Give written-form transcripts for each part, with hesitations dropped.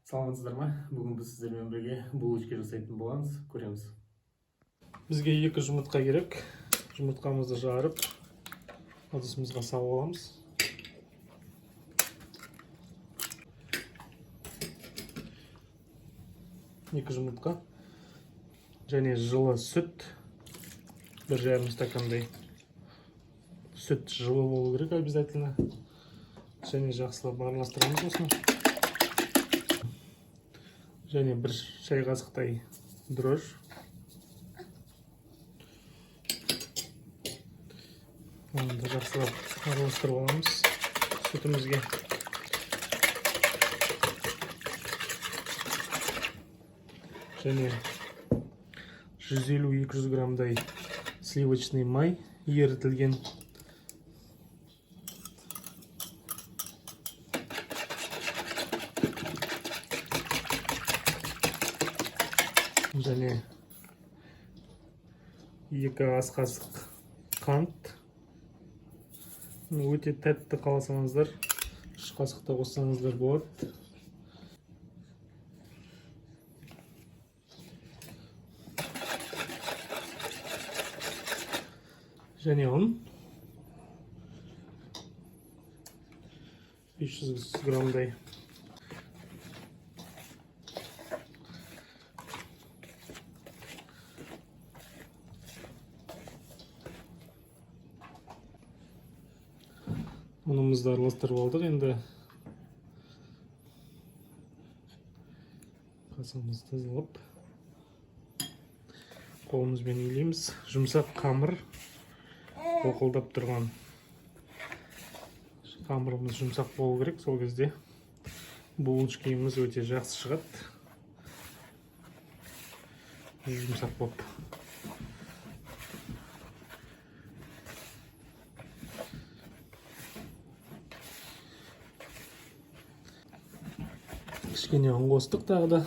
Саламатсыздар ма? Бүгін біз сіздермен бірге булочка жасайтын боламыз, көреміз. Бізге 2 жұмыртқа керек. Жұмыртқамызды жарып, ыдысымызға салып аламыз. Екі жұмыртқа және жылы сүт, 1,5 стакандай. Сүт жылы болу керек обязательно. Және жақсылап араластырамыз осыны. Және 1 шай қасықтай дрожь. Оны да жақсылап араластырып аламыз сүтімізге. Және 150-200 граммдай сливочный май ерітілген. Және 2 ас қасық қант. Өте тәтті қаласаңыздар, 3 қасықта қоссаңыздар болады. Және ұн 500 граммдай. Ұнымызды араластырып алдық. Енді қасығымызды тазалап қолымызбен үйлейміз. Жұмсақ қамыр, оқылдап тұрған қамырымыз жұмсақ болу керек. Сол кезде булочкамыз өте жақсы шығады. Жұмсақ болып. Кішкене ұн қостық тағы да.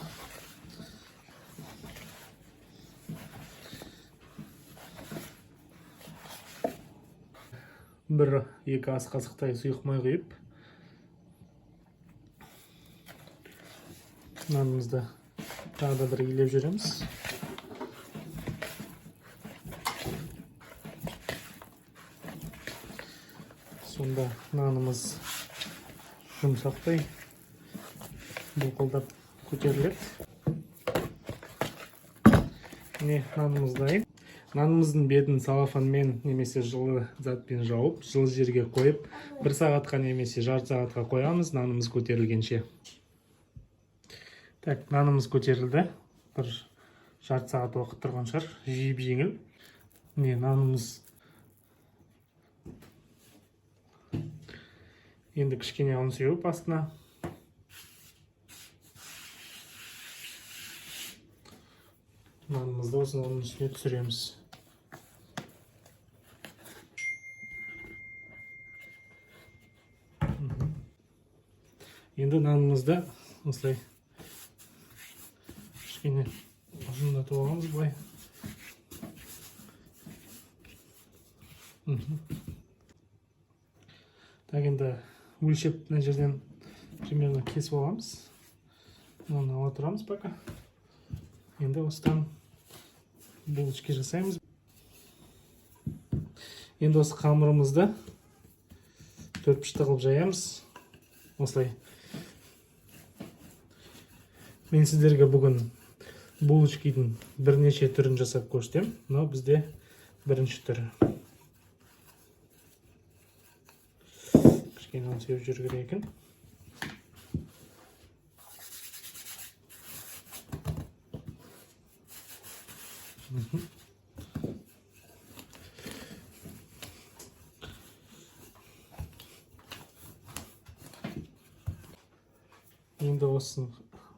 Бір 2 ас қасықтай сұйық май құйып, нанымызды тағы да бір илеп жүреміз. Сонда нанымыз жұмсақтай бұлқылдап көтеріледі. Міне нанымыз дайын. Нанымыздың бетін салафанмен немесе жылы затпен жауып, жылы жерге қойып, 1 сағатқа немесе жарты сағатқа қоямыз, нанымыз көтерілгенше. Так, нанымыз көтерілді. Bir жарты сағат уақыт тұрған шығар, жеңіл. Міне нанымыз. Енді кішкене ұн сеуіп астына. Нанымызды осыны оның үстіне түсіреміз. Енді нанымызды осылай кішкене ұзындатып аламыз былай. Так, енді өлшеп мына жерден примерно кесіп аламыз. Оны ала тұрамыз пока. Енді осыдан булочка жасаймыз. Енді осы қамырымызды 4 пішті қылып жаямыз. Осылай. Мен сіздерге бүгін булочканың бірнеше түрін жасап көрсетем. Но бізде бірінші түрі. Кішкене ұн сеуіп жүру керек екен. Енді осы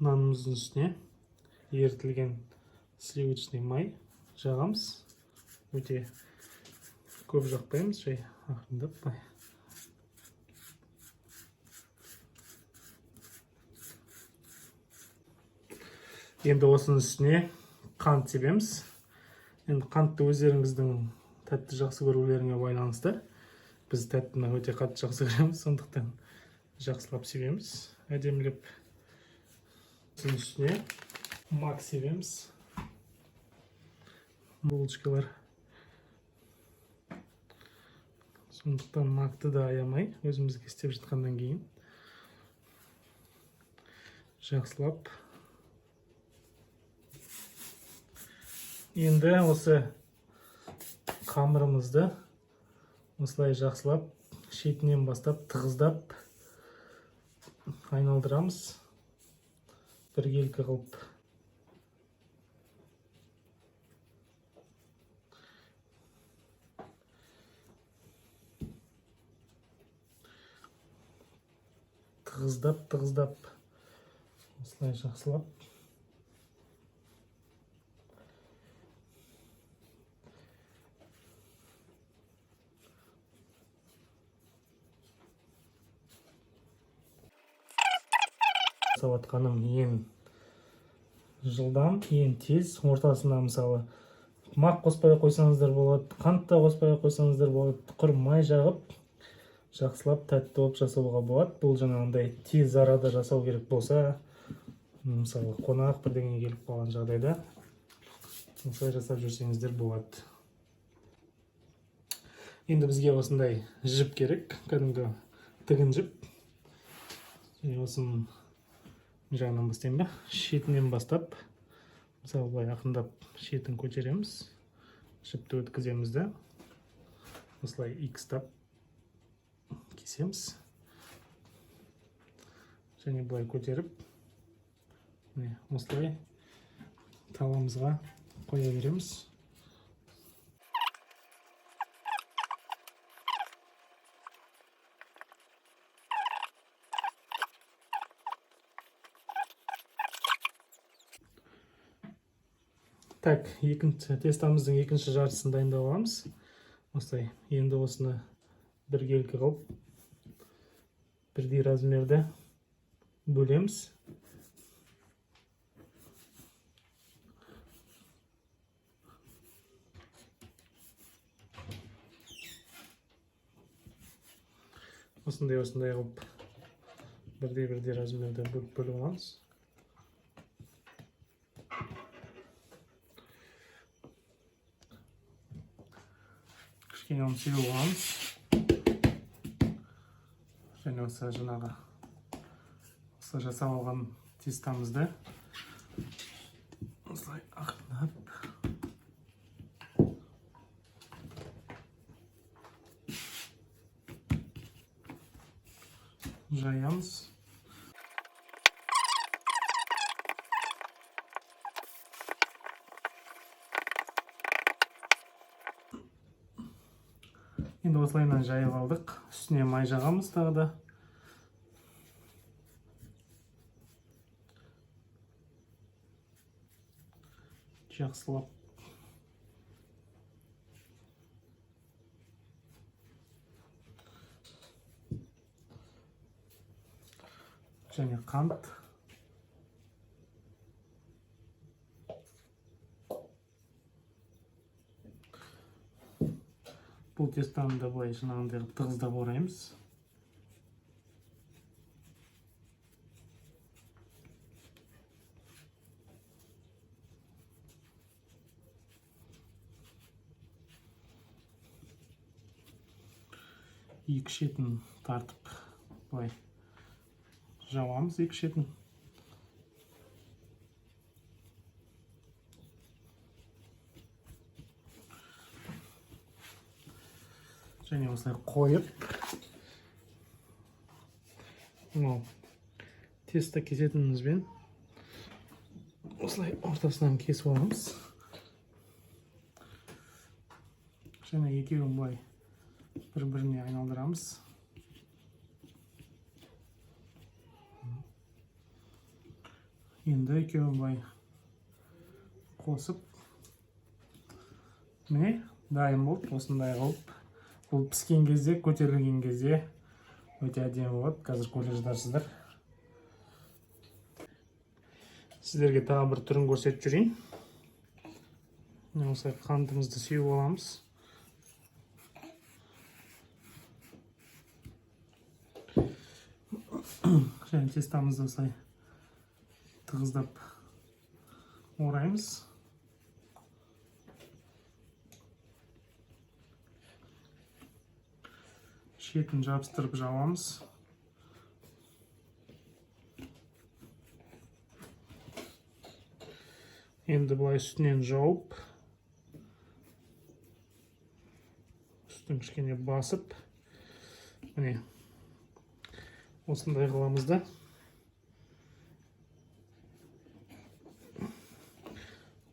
нанымыздың үстіне ерітілген сливочный май жағамыз. Өте көп жақпаймыз, жай ақырындап бай. Енді осының үстіне қант себеміз. Енді қантты өздеріңіздің тәтті жақсы көрулеріңе байланысты. Біз тәттіні өте қатты жақсы көреміз, сондықтан жақсылап себеміз. Әдемілеп тостың үстіне мак себеміз. Булочкалар. Сондықтан макты да аямай, өзімізге істеп жатқаннан кейін жақсылап. Енді осы қамырымызды осылай жақсылап шетінен бастап тығыздап айналдырамыз. Біркелкі қылып. Тығыздап осылай жақсылап. Жасаватқаным ең жылдам, ең тез. Ортасында мысалы мақ қоспай қойсаңыздар болады, қант та қоспай қойсаңыздар болады. Құр май жағып жақсылап тәтті болып жасауға болады. Бұл жаңағындай тез арада жасау керек болса, мысалы қонақ бірдеңе келіп қалған жағдайда осылай жасап жүрсеңіздер болады. Енді бізге осындай жіп керек, кәдімгі тігін жіп. Осының жағынан бастайын ба? Шетінен бастап, мысалы былай ақындап шетін көтереміз, жіпті өткіземіз де, осылай икстап кесеміз. Және былай көтеріп, осылай тавамызға қоя береміз. Так, тестамыздың екінші жартысын дайындап аламыз. Осылай, енді осыны біркелкі қылып, бірдей размерді бөлеміз. Осындай қылып, бірдей размерді бөліп аламыз. Кішкене оны сеуіп аламыз. Және осы жаңағы осы жасап алған тестамызды осылай ақнап жаямыз. Енді осылайынан жайып алдық. Үстіне май жағамыз тағы да. Жақсылап. Және қант. Бұл тестаны да былай жаңағындай тығыздап ораймыз. Екі шетін тартып былай жауамыз, екі шетін. Және осылай қойып, тесто кесетінімізбен осылай ортасынан кесіп аламыз. Және екеуін былай бір-біріне айналдырамыз. Енді екеуін былай қосып, міне дайын болып, осындай қылып. Бұл піскен кезде, көтерілген кезде өте әдемі болады. Қазір көріп жатарсыздар. Сіздерге тағы бір түрін көрсетіп жүрейін. Осылай қантымызды сеуіп аламыз. Және тестамызды осылай тығыздап ораймыз. Шетін жабыстырып жабамыз. Енді бұлай үстінен жауып, үстін кішкене басып, міне осындай қыламыз да.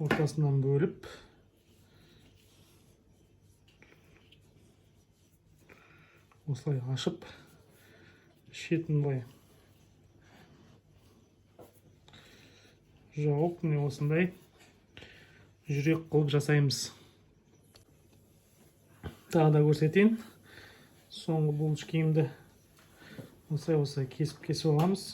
Ортасынан бөліп, осылай ашып, шетін былай жауып, міне осындай жүрек қылып жасаймыз. Тағы да көрсетейін. Соңғы булочкамды осылай кесіп аламыз.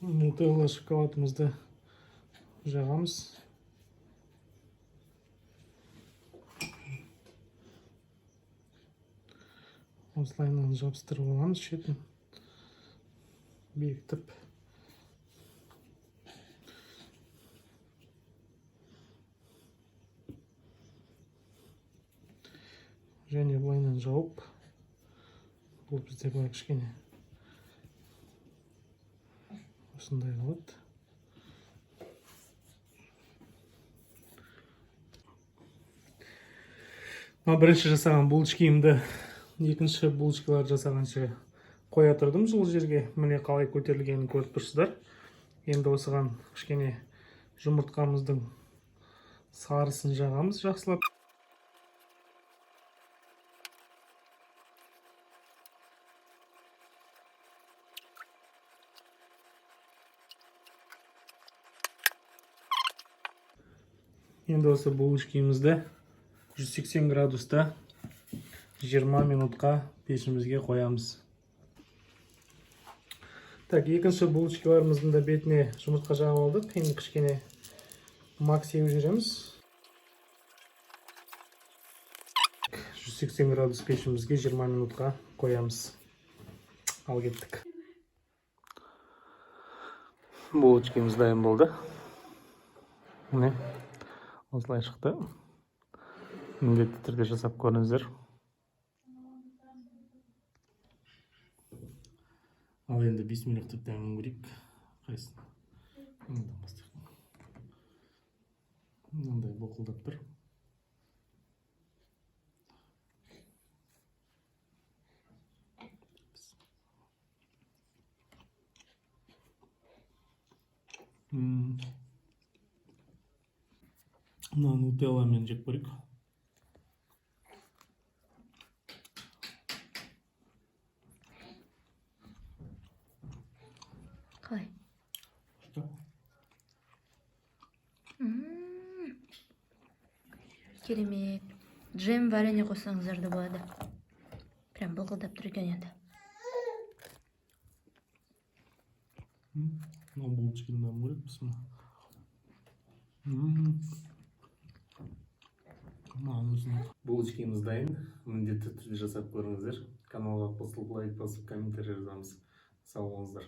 Нутелла шоколадымызды жағамыз. Осылайынан жабыстырып аламыз, шетін бекітіп. Және бұлайынан жауып, бұл бізде былай кішкене осындай қалады. Бірінші жасаған булочкамды екінші булочкалар жасағанша қоя тұрдым сол жерге. Міне қалай көтерілгенін көріп тұрсыздар. Енді осыған кішкене жұмыртқамыздың сарысын жағамыз жақсылап. Енді осы булочкамызды 180 градуста 20 минутқа пешімізге қоямыз. Так, екінші булочкаларымыздың да бетіне жұмыртқа жағып алдық. Енді кішкене мак сеуіп жүреміз. 180 градус пешімізге 20 минутқа қоямыз. Ал кеттік. Булочкамыз дайын болды. Міне, осылай шықты. Міндетті түрде жасап көріңіздер. Ал енді бисмиллах деп дәмін көрейік. Қайсын? Мындан бастайық. Мынандай боқылдап тұр. Мына нутелламен жеп көрейік. Қалай? Керемет. Джем варенье қоссаңыздар да болады. Прям былғылдап тұр екен енді. Булочканы да көрейік бісміллах. Булочкамыз дайын. Міндетті түрде жасап көріңіздер. Каналға қосылып, лайк басып, комментарий жазамыз. Сау болыңыздар.